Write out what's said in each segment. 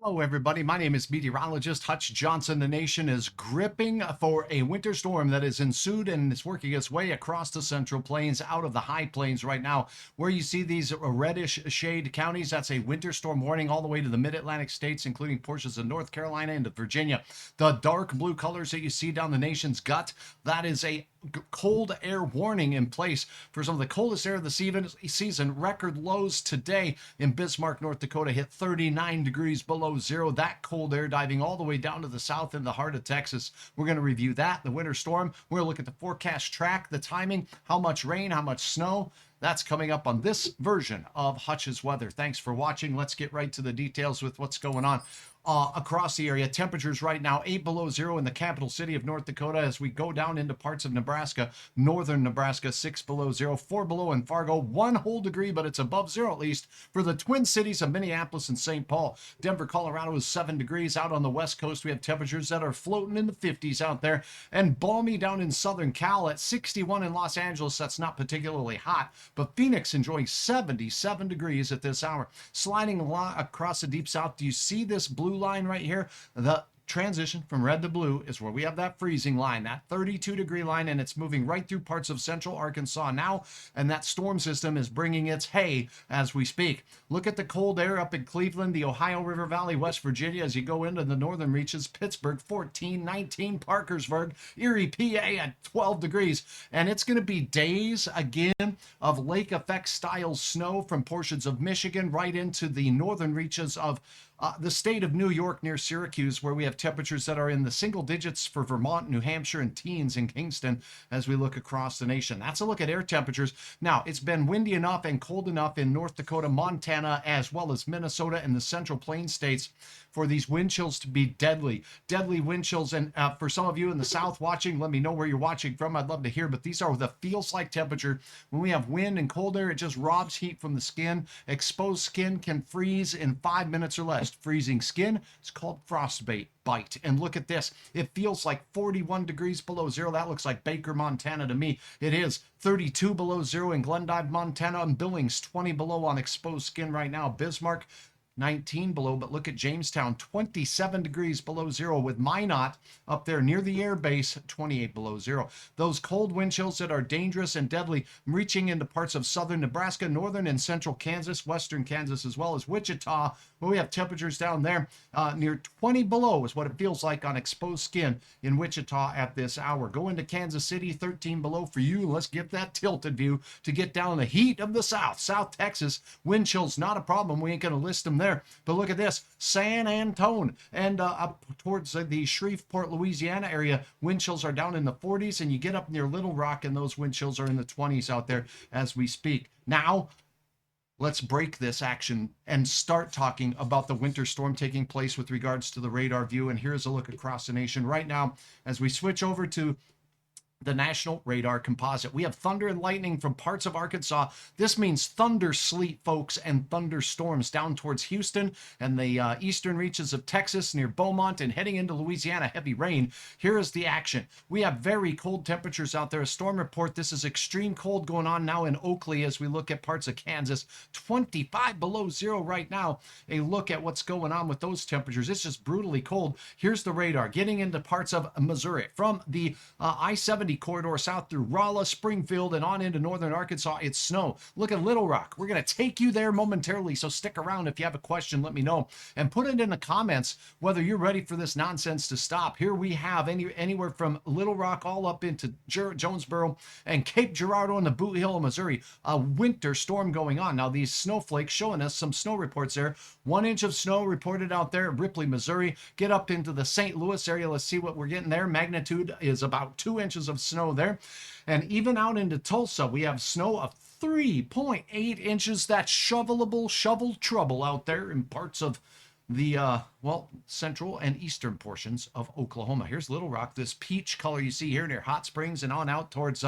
Hello, everybody. My name is meteorologist Hutch Johnson. The nation is gripping for a winter storm that has ensued and is working its way across the central plains out of the high plains right now. Where you see these reddish shade counties, that's a winter storm warning all the way to the mid-Atlantic states, including portions of North Carolina and Virginia. The dark blue colors that you see down the nation's gut, that is a cold air warning in place for some of the coldest air of the season. Record lows today in Bismarck, North Dakota hit 39 degrees below zero. That cold air diving all the way down to the south in the heart of Texas. We're going to review that, the winter storm. We're going to look at the forecast track, the timing, how much rain, how much snow. That's coming up on this version of Hutch's Weather. Thanks for watching. Let's get right to the details with what's going on. Across the area. Temperatures right now 8 below zero in the capital city of North Dakota. As we go down into parts of Nebraska, northern Nebraska, 6 below zero, 4 below in Fargo, 1 whole degree, but it's above zero at least for the Twin Cities of Minneapolis and St. Paul. Denver, Colorado is 7 degrees. Out on the west coast, we have temperatures that are floating in the 50s out there, and balmy down in southern Cal at 61 in Los Angeles. That's not particularly hot, but Phoenix enjoying 77 degrees at this hour. Sliding across the deep south, do you see this blue line right here? The transition from red to blue is where we have that freezing line, that 32-degree line, and it's moving right through parts of central Arkansas now, and that storm system is bringing its hay as we speak. Look at the cold air up in Cleveland, the Ohio River Valley, West Virginia, as you go into the northern reaches. Pittsburgh 14, 19, Parkersburg, Erie, PA at 12 degrees, and it's going to be days again of lake effect style snow from portions of Michigan right into the northern reaches of the state of New York near Syracuse, where we have temperatures that are in the single digits for Vermont, New Hampshire, and teens in Kingston as we look across the nation. That's a look at air temperatures. Now, it's been windy enough and cold enough in North Dakota, Montana, as well as Minnesota and the Central Plains states for these wind chills to be deadly. Deadly wind chills. And for some of you in the South watching, let me know where you're watching from. I'd love to hear. But these are the feels-like temperature. When we have wind and cold air, it just robs heat from the skin. Exposed skin can freeze in 5 minutes or less. Freezing skin is called frostbite. And look at this. It feels like 41 degrees below zero. That looks like Baker, Montana to me. It is 32 below zero in Glendive, Montana, and Billings, 20 below on exposed skin right now. Bismarck, 19 below, but look at Jamestown, 27 degrees below zero, with Minot up there near the air base, 28 below zero. Those cold wind chills that are dangerous and deadly, reaching into parts of southern Nebraska, northern and central Kansas, western Kansas, as well as Wichita, where we have temperatures down there near 20 below is what it feels like on exposed skin in Wichita at this hour. Go into Kansas City, 13 below for you. Let's get that tilted view to get down the heat of the South. South Texas, wind chills not a problem. We ain't going to list them there. But look at this, San Antone and up towards the Shreveport, Louisiana area, wind chills are down in the 40s, and you get up near Little Rock and those wind chills are in the 20s out there as we speak. Now, let's break this action and start talking about the winter storm taking place with regards to the radar view. And here's a look across the nation right now as we switch over to the National Radar Composite. We have thunder and lightning from parts of Arkansas. This means thunder sleet, folks, and thunderstorms down towards Houston and the eastern reaches of Texas near Beaumont and heading into Louisiana, heavy rain. Here is the action. We have very cold temperatures out there. A storm report. This is extreme cold going on now in Oakley as we look at parts of Kansas. 25 below zero right now. A look at what's going on with those temperatures. It's just brutally cold. Here's the radar getting into parts of Missouri from the I-70 corridor south through Rolla, Springfield, and on into northern Arkansas. It's snow. Look at Little Rock. We're going to take you there momentarily, so stick around. If you have a question, let me know. And put it in the comments whether you're ready for this nonsense to stop. Here we have anywhere from Little Rock all up into Jonesboro and Cape Girardeau and the Boot Hill of Missouri. A winter storm going on. Now, these snowflakes showing us some snow reports there. 1 inch of snow reported out there at Ripley, Missouri. Get up into the St. Louis area. Let's see what we're getting there. Magnitude is about 2 inches of snow there. And even out into Tulsa, we have snow of 3.8 inches. That's shovelable, shovel trouble out there in parts of the, central and eastern portions of Oklahoma. Here's Little Rock, this peach color you see here near Hot Springs and on out towards,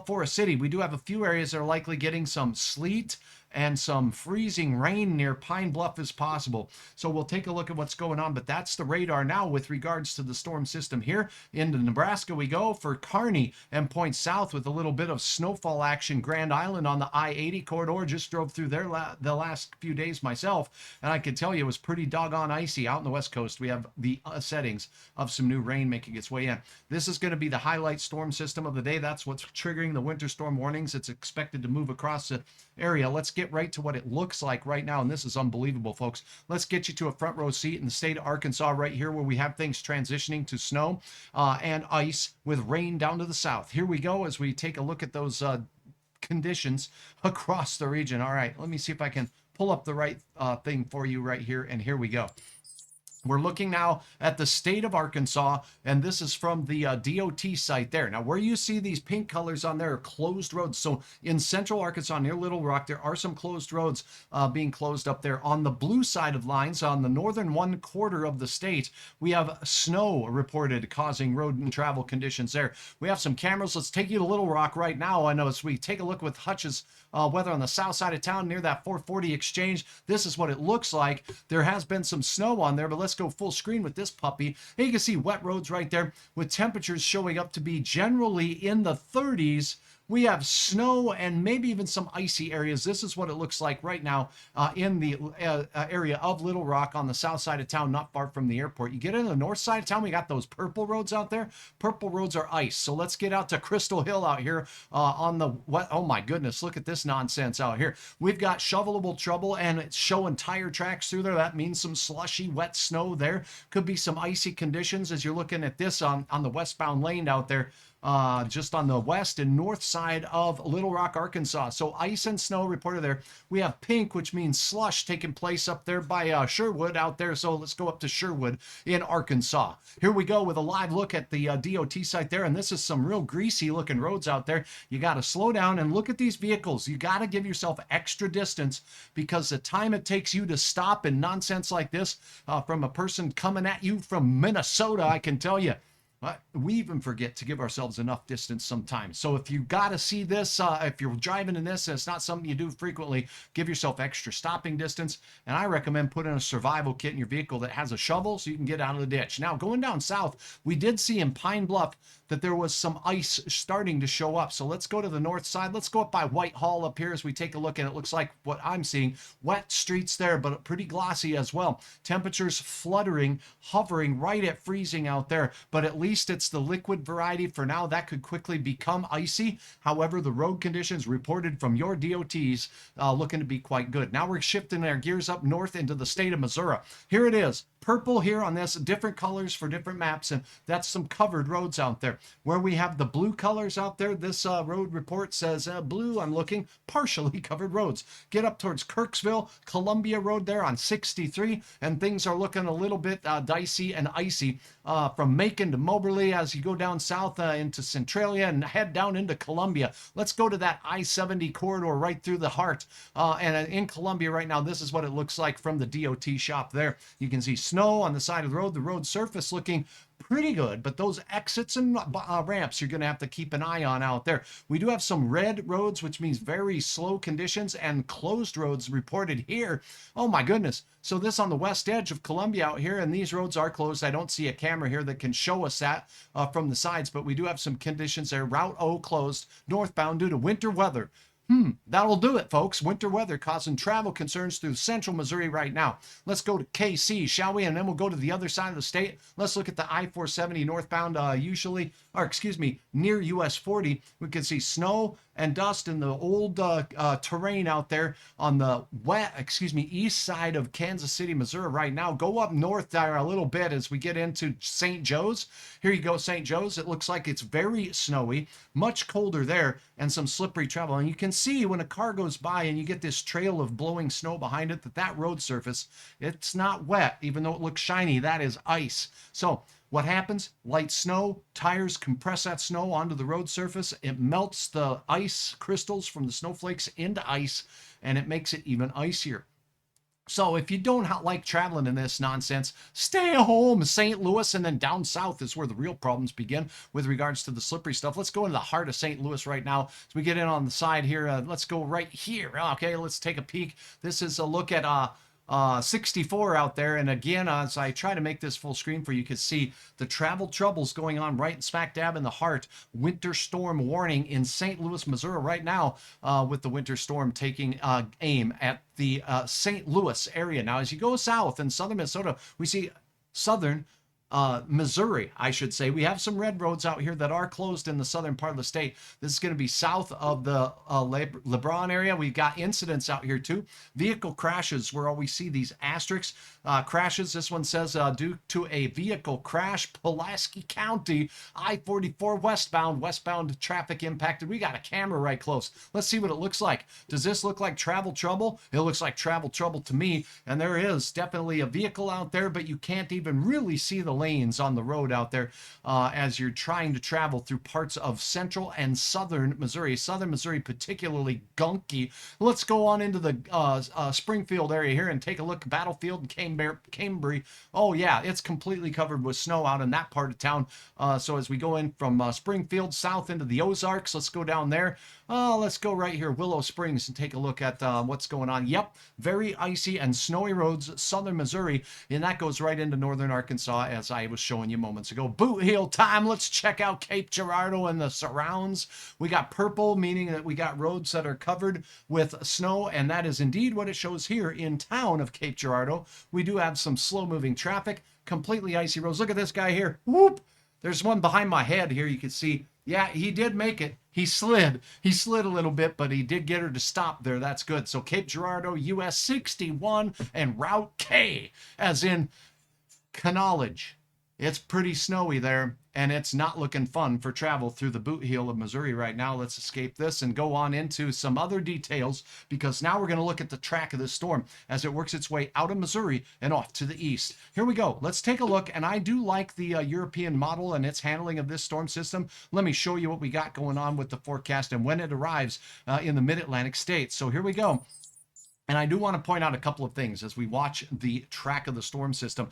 Forest City. We do have a few areas that are likely getting some sleet and some freezing rain near Pine Bluff is possible. So we'll take a look at what's going on, but that's the radar now with regards to the storm system here. Into Nebraska we go for Kearney and points south with a little bit of snowfall action. Grand Island on the I-80 corridor. Just drove through there the last few days myself, and I can tell you it was pretty doggone icy out on the west coast. We have the settings of some new rain making its way in. This is going to be the highlight storm system of the day. That's what's triggering the winter storm warnings. It's expected to move across the area. Let's get right to what it looks like right now, and this is unbelievable, folks. Let's get you to a front row seat in the state of Arkansas right here, where we have things transitioning to snow and ice with rain down to the south. Here we go as we take a look at those conditions across the region. All right, let me see if I can pull up the right thing for you right here, and here we go. We're looking now at the state of Arkansas, and this is from the DOT site there. Now, where you see these pink colors on there are closed roads. So in central Arkansas, near Little Rock, there are some closed roads being closed up there. On the blue side of lines, on the northern 1/4 of the state, we have snow reported causing road and travel conditions there. We have some cameras. Let's take you to Little Rock right now. I know as we take a look with Hutch's weather on the south side of town near that 440 exchange. This is what it looks like. There has been some snow on there, but let's go full screen with this puppy. And you can see wet roads right there with temperatures showing up to be generally in the 30s. We have snow and maybe even some icy areas. This is what it looks like right now in the area of Little Rock on the south side of town, not far from the airport. You get in the north side of town, we got those purple roads out there. Purple roads are ice. So let's get out to Crystal Hill out here on the what? Oh my goodness, look at this nonsense out here. We've got shovelable trouble, and it's showing tire tracks through there. That means some slushy, wet snow there. Could be some icy conditions as you're looking at this on the westbound lane out there. Just on the west and north side of Little Rock, Arkansas. So ice and snow reported there. We have pink, which means slush taking place up there by Sherwood out there. So let's go up to Sherwood in Arkansas. Here we go with a live look at the DOT site there. And this is some real greasy looking roads out there. You got to slow down and look at these vehicles. You got to give yourself extra distance, because the time it takes you to stop in nonsense like this from a person coming at you from Minnesota, I can tell you. We even forget to give ourselves enough distance sometimes. So if you got to see this, if you're driving in this and it's not something you do frequently, give yourself extra stopping distance. And I recommend putting a survival kit in your vehicle that has a shovel so you can get out of the ditch. Now, going down south, we did see in Pine Bluff that there was some ice starting to show up. So let's go to the north side. Let's go up by Whitehall up here as we take a look, and it looks like what I'm seeing. Wet streets there, but pretty glossy as well. Temperatures fluttering, hovering right at freezing out there, but at least it's the liquid variety for now. That could quickly become icy. However, the road conditions reported from your DOTs looking to be quite good. Now we're shifting our gears up north into the state of Missouri. Here it is. Purple here on this, different colors for different maps, and that's some covered roads out there. Where we have the blue colors out there, this road report says blue, I'm looking, partially covered roads. Get up towards Kirksville, Columbia Road there on 63, and things are looking a little bit dicey and icy from Macon to Moberly as you go down south into Centralia and head down into Columbia. Let's go to that I-70 corridor right through the heart. And in Columbia right now, this is what it looks like from the DOT shop there. You can see snow on the side of the road surface looking pretty good, but those exits and ramps you're going to have to keep an eye on out there. We do have some red roads, which means very slow conditions, and closed roads reported here. Oh my goodness. So this on the west edge of Columbia out here, and these roads are closed. I don't see a camera here that can show us that from the sides, but we do have some conditions there. Route O closed northbound due to winter weather. That'll do it, folks. Winter weather causing travel concerns through central Missouri right now. Let's go to KC, shall we? And then we'll go to the other side of the state. Let's look at the I-470 northbound, near US 40. We can see snow and dust in the old terrain out there on the east side of Kansas City, Missouri right now. Go up north there a little bit as we get into St. Joe's. Here you go, St. Joe's. It looks like it's very snowy, much colder there, and some slippery travel. And you can see when a car goes by and you get this trail of blowing snow behind it, that road surface, it's not wet, even though it looks shiny. That is ice. So what happens? Light snow, tires compress that snow onto the road surface. It melts the ice crystals from the snowflakes into ice, and it makes it even icier. So if you don't like traveling in this nonsense, stay home. St. Louis and then down south is where the real problems begin with regards to the slippery stuff. Let's go into the heart of St. Louis right now. As we get in on the side here, let's go right here. Okay, let's take a peek. This is a look at 64 out there. And again, as I try to make this full screen for you, can see the travel troubles going on right smack dab in the heart. Winter storm warning in St. Louis, Missouri right now, with the winter storm taking aim at the St. Louis area. Now, as you go south in southern Minnesota, we see southern Missouri, I should say. We have some red roads out here that are closed in the southern part of the state. This is going to be south of the LeBron area. We've got incidents out here too. Vehicle crashes, where we see these asterisks. Crashes, this one says, due to a vehicle crash, Pulaski County, I-44 westbound traffic impacted. We got a camera right close. Let's see what it looks like. Does this look like travel trouble? It looks like travel trouble to me, and there is definitely a vehicle out there, but you can't even really see the lanes on the road out there as you're trying to travel through parts of central and southern Missouri. Southern Missouri particularly gunky. Let's go on into the Springfield area here and take a look. Battlefield and Cambry. Oh yeah, it's completely covered with snow out in that part of town. So as we go in from Springfield south into the Ozarks, let's go down there. Let's go right here, Willow Springs, and take a look at what's going on. Yep, very icy and snowy roads, southern Missouri, and that goes right into northern Arkansas, as I was showing you moments ago. Boot heel time. Let's check out Cape Girardeau and the surrounds. We got purple, meaning that we got roads that are covered with snow, and that is indeed what it shows here in town of Cape Girardeau. We do have some slow-moving traffic, completely icy roads. Look at this guy here. Whoop! There's one behind my head here. You can see, yeah, he did make it. He slid a little bit, but he did get her to stop there. That's good. So Cape Girardeau, US 61 and Route K, as in Knowledge. It's pretty snowy there, and it's not looking fun for travel through the boot heel of Missouri right now. Let's escape this and go on into some other details, because now we're going to look at the track of this storm as it works its way out of Missouri and off to the east. Here we go. Let's take a look, and I do like the European model and its handling of this storm system. Let me show you what we got going on with the forecast and when it arrives in the mid-Atlantic states. So here we go. And I do want to point out a couple of things as we watch the track of the storm system.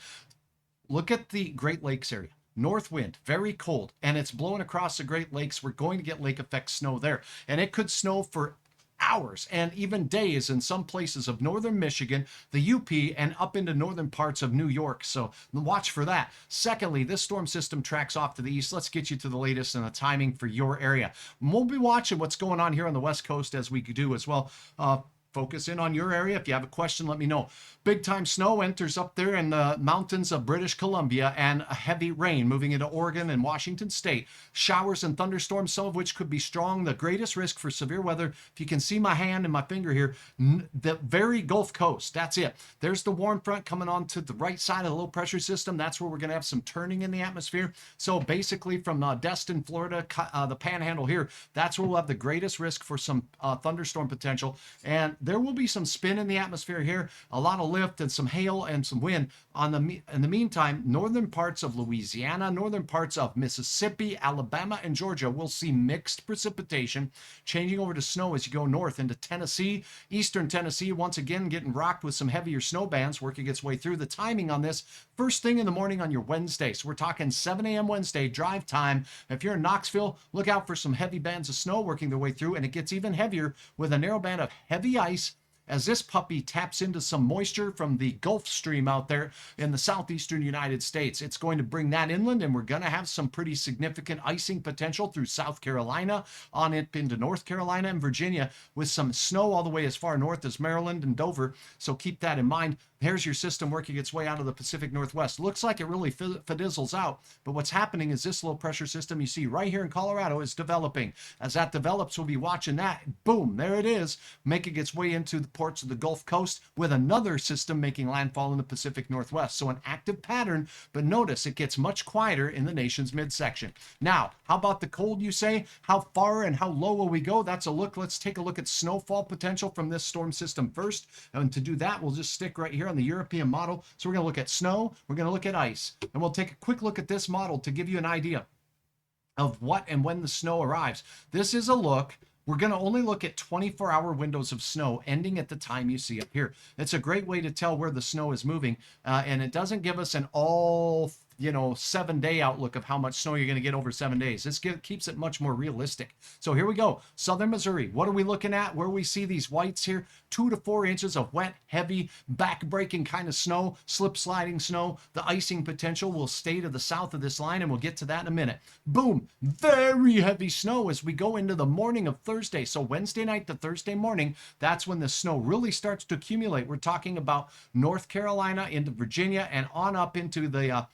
Look at the Great Lakes area. North wind, very cold, and it's blowing across the Great Lakes. We're going to get lake effect snow there, and it could snow for hours and even days in some places of northern Michigan, the UP, and up into northern parts of New York. So watch for that. Secondly, this storm system tracks off to the east. Let's get you to the latest and the timing for your area. We'll be watching what's going on here on the West Coast as we do as well. Focus in on your area. If you have a question, let me know. Big time snow enters up there in the mountains of British Columbia, and a heavy rain moving into Oregon and Washington State. Showers and thunderstorms, some of which could be strong. The greatest risk for severe weather, if you can see my hand and my finger here, the very Gulf Coast. That's it. There's the warm front coming on to the right side of the low pressure system. That's where we're going to have some turning in the atmosphere. So basically from Destin, Florida, the panhandle here, that's where we'll have the greatest risk for some thunderstorm potential. And there will be some spin in the atmosphere here, a lot of lift and some hail and some wind. In the meantime, northern parts of Louisiana, northern parts of Mississippi, Alabama, and Georgia will see mixed precipitation, changing over to snow as you go north into Tennessee. Eastern Tennessee, once again, getting rocked with some heavier snow bands, working its way through. The timing on this, first thing in the morning on your Wednesday. So we're talking 7 a.m. Wednesday, drive time. If you're in Knoxville, look out for some heavy bands of snow working their way through, and it gets even heavier with a narrow band of heavy ice as this puppy taps into some moisture from the Gulf Stream out there in the southeastern United States. It's going to bring that inland, and we're going to have some pretty significant icing potential through South Carolina, on it into North Carolina and Virginia, with some snow all the way as far north as Maryland and Dover. So keep that in mind. There's your system working its way out of the Pacific Northwest. Looks like it really fizzles out, but what's happening is this low pressure system you see right here in Colorado is developing. As that develops, we'll be watching that. Boom, there it is, making its way into the ports of the Gulf Coast, with another system making landfall in the Pacific Northwest. So an active pattern, but notice it gets much quieter in the nation's midsection. Now, how about the cold, you say? How far and how low will we go? That's a look. Let's take a look at snowfall potential from this storm system first. And to do that, we'll just stick right here on the European model. So we're going to look at snow, we're going to look at ice, and we'll take a quick look at this model to give you an idea of what and when the snow arrives. This is a look we're going to only look at 24-hour windows of snow ending at the time you see up here. It's a great way to tell where the snow is moving, and it doesn't give us an all 7-day outlook of how much snow you're going to get over 7 days. This keeps it much more realistic. So here we go. Southern Missouri. What are we looking at? Where we see these whites here, 2 to 4 inches of wet, heavy, back-breaking kind of snow, slip-sliding snow. The icing potential will stay to the south of this line, and we'll get to that in a minute. Boom. Very heavy snow as we go into the morning of Thursday. So Wednesday night to Thursday morning, that's when the snow really starts to accumulate. We're talking about North Carolina into Virginia and on up into the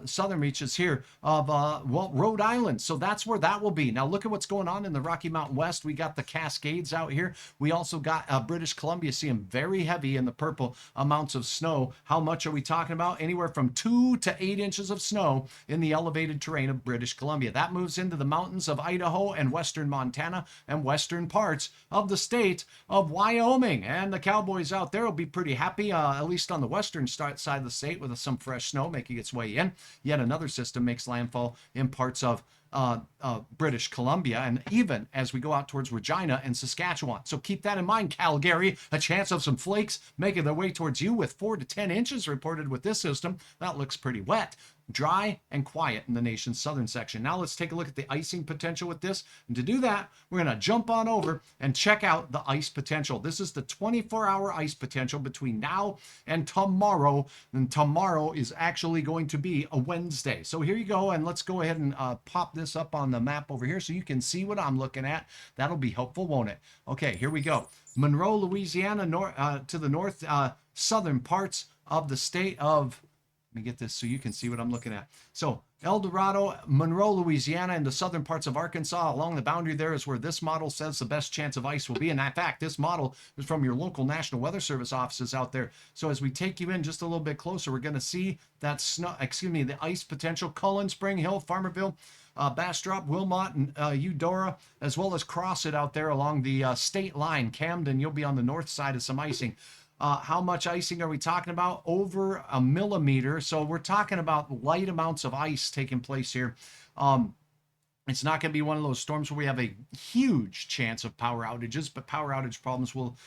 southern reaches here of Rhode Island. So that's where that will be. Now look at what's going on in the Rocky Mountain West. We got the Cascades out here. We also got British Columbia seeing very heavy in the purple amounts of snow. How much are we talking about? Anywhere from 2 to 8 inches of snow in the elevated terrain of British Columbia. That moves into the mountains of Idaho and western Montana and western parts of the state of Wyoming. And the cowboys out there will be pretty happy, at least on the western side of the state, with some fresh snow making its way in. Yet another system makes landfall in parts of British Columbia, and even as we go out towards Regina and Saskatchewan. So keep that in mind, Calgary. A chance of some flakes making their way towards you with 4 to 10 inches reported with this system. That looks pretty wet. Dry and quiet in the nation's southern section. Now let's take a look at the icing potential with this. And to do that, we're going to jump on over and check out the ice potential. This is the 24-hour ice potential between now and tomorrow. And tomorrow is actually going to be a Wednesday. So here you go. And let's go ahead and pop this up on the map over here so you can see what I'm looking at. That'll be helpful, won't it? Okay, here we go. Monroe, Louisiana, to the north, southern parts of the state of... Let me get this so you can see what I'm looking at. So El Dorado, Monroe, Louisiana, and the southern parts of Arkansas, along the boundary there is where this model says the best chance of ice will be. And in fact, this model is from your local National Weather Service offices out there. So as we take you in just a little bit closer, we're going to see that the ice potential. Cullen, Spring Hill, Farmerville, Bastrop, Wilmot, and Eudora, as well as cross it out there along the state line. Camden, you'll be on the north side of some icing. How much icing are we talking about? Over a millimeter. So we're talking about light amounts of ice taking place here. It's not going to be one of those storms where we have a huge chance of power outages, but power outage problems will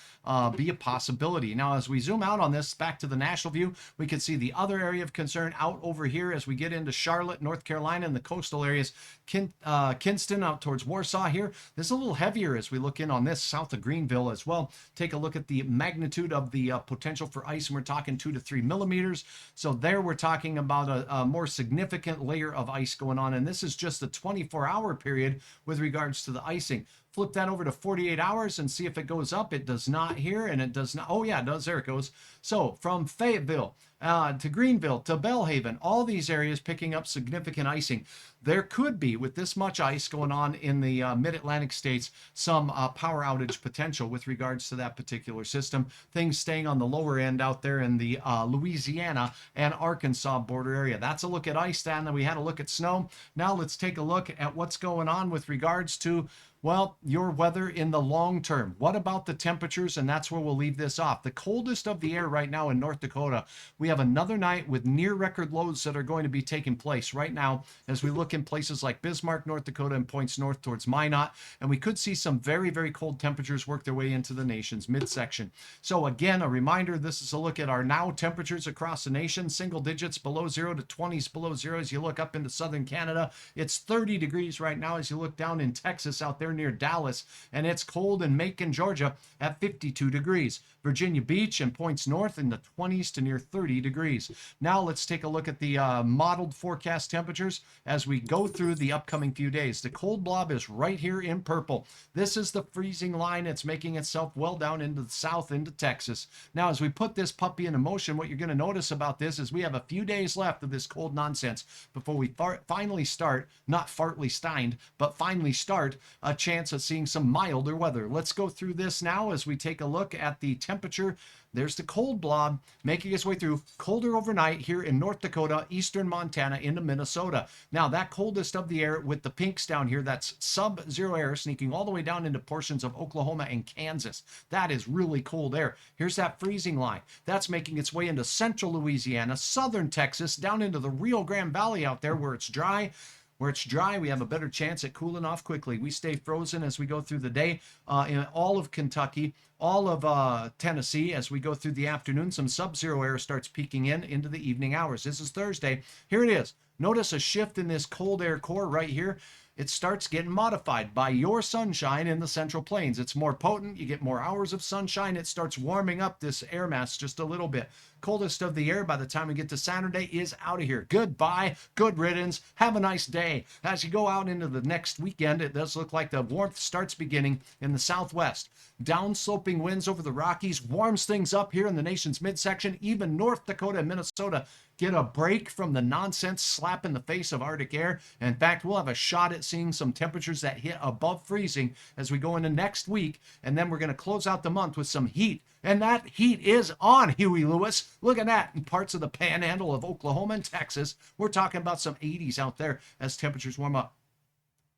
be a possibility. Now, as we zoom out on this, back to the national view, we can see the other area of concern out over here as we get into Charlotte, North Carolina, and the coastal areas. Kinston out towards Warsaw here. This is a little heavier as we look in on this, south of Greenville as well. Take a look at the magnitude of the potential for ice, and we're talking 2 to 3 millimeters. So there we're talking about a more significant layer of ice going on, and this is just a 24-hour period with regards to the icing. Flip that over to 48 hours and see if it goes up. It does not here, and it does not. Oh yeah, it does. There it goes. So from Fayetteville to Greenville to Belhaven, all these areas picking up significant icing. There could be, with this much ice going on in the mid-Atlantic states, some power outage potential with regards to that particular system. Things staying on the lower end out there in the Louisiana and Arkansas border area. That's a look at ice, and then we had a look at snow. Now let's take a look at what's going on with regards to, well, your weather in the long term. What about the temperatures? And that's where we'll leave this off. The coldest of the air right now in North Dakota. We have another night with near record lows that are going to be taking place right now as we look in places like Bismarck, North Dakota, and points north towards Minot. And we could see some very, very cold temperatures work their way into the nation's midsection. So again, a reminder, this is a look at our now temperatures across the nation. Single digits below zero to 20s below zero. As you look up into southern Canada, it's 30 degrees right now. As you look down in Texas out there near Dallas, and it's cold in Macon, Georgia at 52 degrees. Virginia Beach and points north in the 20s to near 30 degrees. Now let's take a look at the modeled forecast temperatures as we go through the upcoming few days. The cold blob is right here in purple. This is the freezing line. It's making itself well down into the south, into Texas. Now, as we put this puppy into motion, what you're going to notice about this is we have a few days left of this cold nonsense before we finally start, not fartly steined, but finally start a chance of seeing some milder weather. Let's go through this now as we take a look at the temperature. There's the cold blob making its way through. Colder overnight here in North Dakota, eastern Montana into Minnesota. Now that coldest of the air with the pinks down here, that's sub-zero air sneaking all the way down into portions of Oklahoma and Kansas. That is really cold air. Here's that freezing line. That's making its way into central Louisiana, southern Texas, down into the Rio Grande Valley out there where it's dry. Where it's dry, we have a better chance at cooling off quickly. We stay frozen as we go through the day in all of Kentucky, all of Tennessee. As we go through the afternoon, some sub-zero air starts peeking in into the evening hours. This is Thursday. Here it is. Notice a shift in this cold air core right here. It starts getting modified by your sunshine in the Central Plains. It's more potent. You get more hours of sunshine. It starts warming up this air mass just a little bit. Coldest of the air by the time we get to Saturday is out of here. Goodbye. Good riddance. Have a nice day. As you go out into the next weekend, it does look like the warmth starts beginning in the southwest. Downsloping winds over the Rockies warms things up here in the nation's midsection. Even North Dakota and Minnesota get a break from the nonsense slap in the face of Arctic air. In fact, we'll have a shot at seeing some temperatures that hit above freezing as we go into next week. And then we're going to close out the month with some heat. And that heat is on, Huey Lewis. Look at that. In parts of the panhandle of Oklahoma and Texas, we're talking about some 80s out there as temperatures warm up.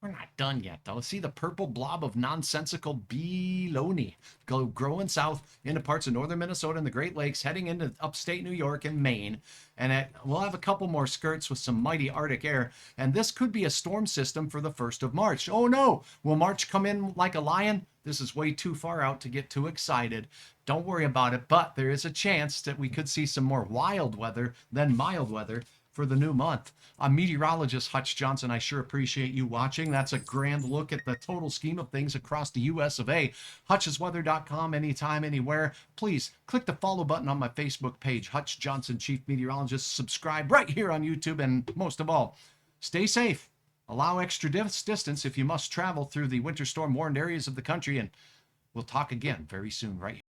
We're not done yet, though. See the purple blob of nonsensical baloney growing south into parts of northern Minnesota and the Great Lakes, heading into upstate New York and Maine. And we'll have a couple more skirts with some mighty Arctic air. And this could be a storm system for the 1st of March. Oh, no. Will March come in like a lion? This is way too far out to get too excited. Don't worry about it. But there is a chance that we could see some more wild weather than mild weather for the new month. I'm meteorologist Hutch Johnson. I sure appreciate you watching. That's a grand look at the total scheme of things across the US of A. HutchesWeather.com, anytime, anywhere. Please click the follow button on my Facebook page, Hutch Johnson, Chief Meteorologist. Subscribe right here on YouTube. And most of all, stay safe. Allow extra distance if you must travel through the winter storm warned areas of the country. And we'll talk again very soon right here.